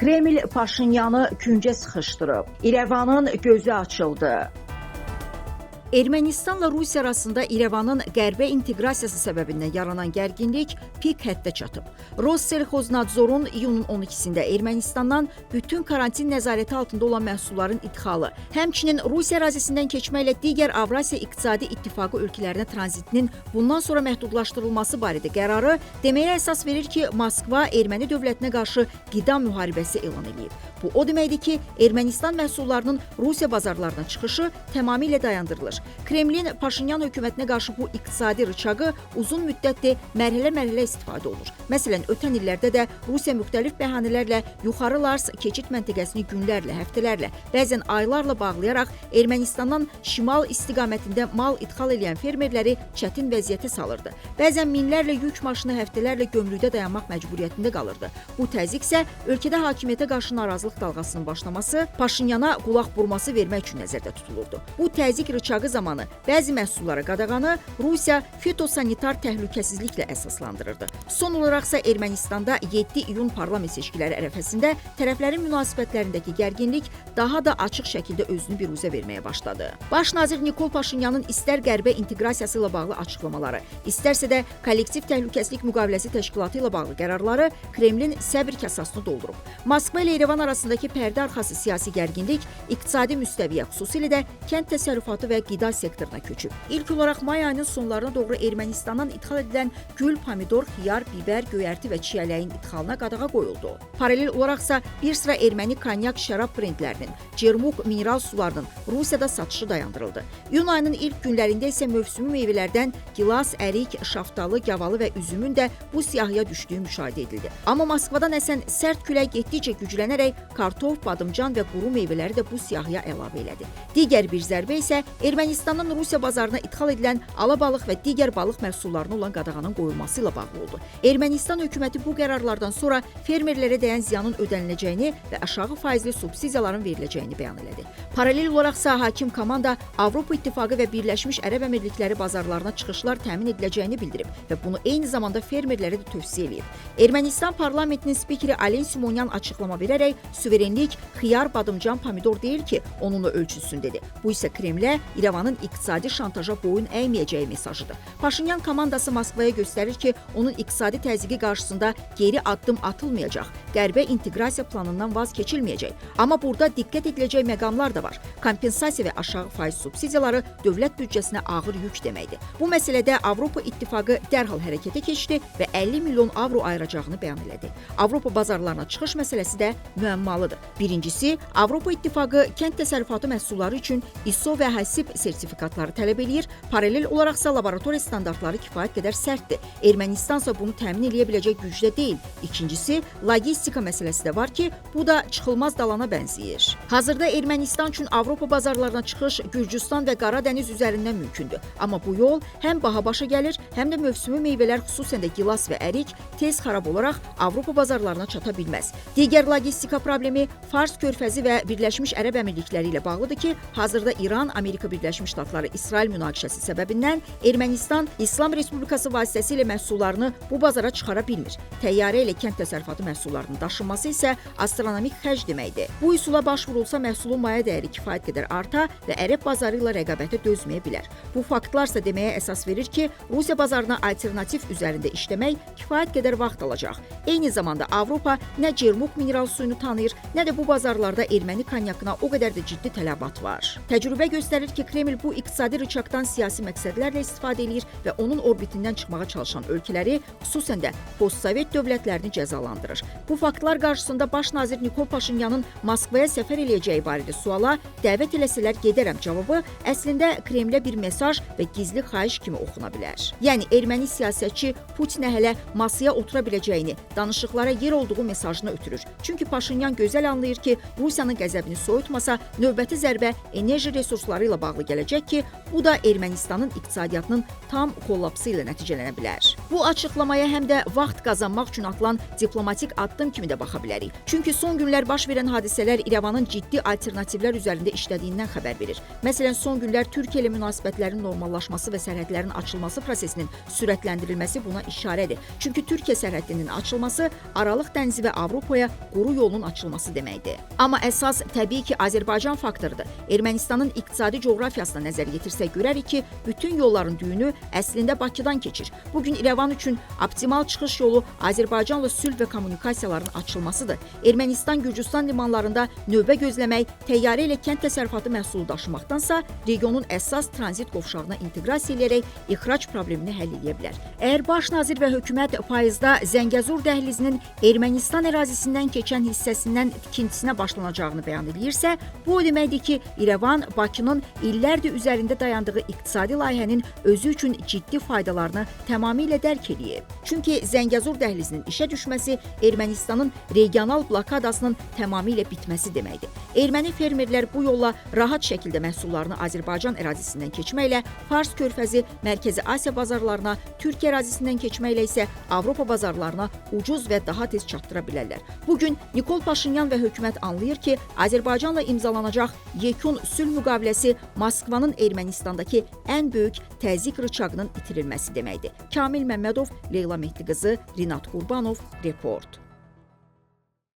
Kreml Paşinyanı küncə sıxışdırıb. İrəvanın gözü açıldı. Ermənistanla Rusiya arasında İrəvanın qərbə inteqrasiyası səbəbindən yaranan gərginlik pik həddə çatıb. Rossellxoznadzorun iyunun 12-sində Ermənistandan bütün karantin nəzarəti altında olan məhsulların idxalı, həmçinin Rusiya ərazisindən keçməklə digər Avrasiya İqtisadi İttifaqı ölkələrinə tranzitinin bundan sonra məhdudlaşdırılması barədə qərarı deməyə əsas verir ki, Moskva erməni dövlətinə qarşı qida müharibəsi elan edib. Bu o deməkdir ki, Ermənistan məhsullarının Rusiya bazarlarına çıxışı tamamilə dayandırılır. Kremlin Paşinyan hökumətinə qarşı bu iqtisadi rıçağı uzun müddətdir mərhələ-mərhələ istifadə olunur. Məsələn, ötən illərdə də Rusiya müxtəlif bəhanələrlə yuxarı Lars keçid məntəqəsini günlərlə, həftələrlə, bəzən aylarla bağlayaraq Ermənistandan şimal istiqamətində mal idxal edən fermerləri çətin vəziyyətə salırdı. Bəzən minlərlə yük maşını həftələrlə gömrükdə dayanmaq məcburiyyətində qalırdı. Bu təzyiq isə ölkədə hakimiyyətə qarşı narazılıq dalğasının başlaması, Paşinyana qulaq burması vermək üçün nəzərdə tutulurdu. Bu təzyiq rıçağı zamanı bəzi məhsullara qadağanı Rusiya fitosanitar təhlükəsizliklə əsaslandırırdı. Son olaraqsa Ermənistanda 7 iyun parlament seçkiləri ərəfəsində tərəflərin münasibətlərindəki gərginlik daha da açıq şəkildə özünü biruzə verməyə başladı. Baş nazir Nikol Paşinyanın istər qərbə inteqrasiyası ilə bağlı açıqlamaları, istərsə də kollektiv təhlükəsizlik müqaviləsi təşkilatı ilə bağlı qərarları Kremlin səbr kasasını doldurub. Moskva ilə İrəvan arasındakı pərdə arxası siyasi gərginlik iqtisadi müstəviyə, xüsusilə də kənd təsərrüfatı və qida sektoruna köçüb. İlk olaraq may ayının sonlarına doğru Ermənistandan idxal edilən gül, pomidor, xiyar, bibər, göyərti və çiyələyin idxalına qadağa qoyuldu. Paralel olaraqsa bir sıra erməni konyak, şərab brendlərinin, Cermuk mineral sularının Rusiyada satışı dayandırıldı. İyun ayının ilk günlərində isə mövsümi meyvələrdən gilas, ərik, şaftalı, gavalı və üzümün də bu siyahıya düşdüyü müşahidə edildi. Amma Moskvadan əsən sərt külək getdikcə güclənərək kartof, badımcan və quru meyvələri də bu siyahıya əlavə elədi. Digər bir zərbə isə Ermənistandan Rusiya bazarına idxal edilən alabalıq və digər balıq məhsullarına olan qadağanın qoyulması ilə bağlı oldu. Ermənistan hökuməti bu qərarlardan sonra fermerlərə dəyən ziyanın ödəniləcəyini və aşağı faizli subsidiyaların veriləcəyini bəyan elədi. Paralel olaraqsa hakim komanda Avropa İttifaqı və Birləşmiş Ərəb Əmirlikləri bazarlarına çıxışlar təmin ediləcəyini bildirib və bunu eyni zamanda fermerlərə də tövsiyə edib. Ermənistan parlamentinin spikeri Alen Simonyan açıqlama verərək suverenlik xiyar, badımcan, pomidor deyil ki, onunla ölçülsün dedi. Bu isə Kremlə İrəvanın iqtisadi şantaja boyun əyməyəcəyi mesajıdır. Paşinyan komandası Moskvaya göstərir ki, onun iqtisadi təzyiqi qarşısında geri addım atılmayacaq, qərbə inteqrasiya planından vaz keçilməyəcək. Amma burada diqqət ediləcək məqamlar da var. Kompensasiya və aşağı faiz subsidiyaları dövlət büdcəsinə ağır yük deməkdir. Bu məsələdə Avropa İttifaqı dərhal hərəkətə keçdi və 50 milyon avro ayıracağını bəyan elədi. Avropa bazarlarına çıxış məsələsi də müəmmalıdır. Birincisi, Avropa İttifaqı kənd təsərrüfatı məhsulları üçün ISO və HACCP sertifikatları tələb eləyir. Paralel olaraqsa laboratoriya standartları kifayət qədər sərtdir. Ermənistansa bunu təmin edə biləcək gücdə deyil. İkincisi, logistika məsələsi də var ki, bu da çıxılmaz dalana bənzəyir. Hazırda Ermənistan üçün Avropa bazarlarına çıxış Gürcüstan və Qara dəniz üzərindən mümkündür. Amma bu yol həm baha başa gəlir, həm də mövsümi meyvələr, xüsusən də gilas və ərik tez xarab olaraq Avropa bazarlarına çata bilməz. Digər logistika problemi Fars körfəzi və Birləşmiş Ərəb Əmirlikləri ilə bağlıdır ki, hazırda İran, Amerika Birləşmiş Ştatları, İsrail münaqişəsi səbəbindən Ermənistan İslam Respublikası vasitəsilə məhsullarını bu bazara çıxara bilmir. Təyyarə ilə kənd təsərrüfatı məhsullarının daşınması isə astronomik xərc deməkdir. Bu üsula başvurulsa məhsulun maya dəyəri kifayət qədər arta və ərəb bazarı ilə rəqabətə dözməyə bilər. Bu faktlarsa deməyə əsas verir ki, Rusiya bazarına alternativ üzərində işləmək kifayət qədər vaxt alacaq. Eyni zamanda Avropa nə Cermuk mineral suyunu tanıyır, nə də bu bazarlarda erməni konyakına o qədər də ciddi tələbat var. Təcrübə göstərir ki, Kreml bu iqtisadi rıçaqdan siyasi məqsədlərlə istifadə edir və onun orbitindən çıxmağa çalışan ölkələri, xüsusən də postsovet dövlətlərini cəzalandırır. Bu faktlar qarşısında baş nazir Nikol Paşinyanın Moskvaya səfər eləyəcəyi barədə suala dəvət eləsələr gedərəm cavabı əslində Kremlə bir mesaj və gizli xahiş kimi oxuna bilər. Yəni erməni siyasətçi Putinə hələ masaya otura biləcəyini, danışıqlara yer olduğu mesajını ötürür. Çünki Paşinyan gözəl anlayır ki, Rusiyanın qəzəbini soyutmasa növbəti zərbə enerji resursları ilə bağlı gələcək ki, bu da Ermənistanın iqtisadiyyatının tam kollapsı ilə nəticələnə bilər. Bu açıqlamaya həm də vaxt qazanmaq üçün atılan diplomatik addım kimi də baxa bilərik. Çünki son günlər baş verən hadisələr İrəvanın ciddi alternativlər üzərində işlədiyindən xəbər verir. Məsələn, son günlər Türkiyə ilə münasibətlərin normallaşması və sərhədlərin açılması prosesinin sürətləndirilməsi buna işarədir. Çünki Türkiyə sərhədinin açılması Aralıq dənizi və Avropaya quru yolun açılması deməkdir. Amma əsas təbii ki, Azərbaycan faktorudur. Ermənistanın iqtisadi coğrafiyasına nəzər yetirsək görərik ki, bütün yolların düyünü əslində Bakıdan keçir. Bugün İrəvan üçün optimal çıxış yolu Azərbaycanla sülh və kommunikasiyaların açılmasıdır. Ermənistan Gürcüstan limanlarında növbə gözləmək, təyyarə ilə kənd təsərrüfatı məhsulu daşımaqdansa, regionun əsas tranzit qovşağına inteqrasiya edərək ixrac problemini həll edə bilər. Əgər baş nazir və hökumət payızda Zəngəzur dəhlizinin Ermənistan ərazisindən keçən hissəsindən tikintisinə başlanacağını bəyan edirsə, bu o deməkdir ki, İrəvan Bakının illərdir üzərində dayandığı iqtisadi layihənin özü üçün ciddi faydalarını tamamilə dərk edib. Çünki Zəngəzur dəhlizinin işə düşməsi Ermənistanın regional blokadasının tamamilə bitməsi deməkdir. Erməni fermerlər bu yolla rahat şəkildə məhsullarını Azərbaycan ərazisindən keçməklə Fars körfəzi, Mərkəzi Asiya bazarlarına, Türkiyə ərazisindən keçməklə isə Avropa bazarlarına ucuz və daha tez çatdıra bilərlər. Bugün Nikol Paşinyan və hökumət anlayır ki, Azərbaycanla imzalanacaq yekun sülh müqaviləsi Moskvanın Ermənistandakı ən böyük təzyiq rıçağının itirilməsi deməkdir. Kamil Məmmədov, Leyla Mehdiqızı, Rinat Qurbanov, Report.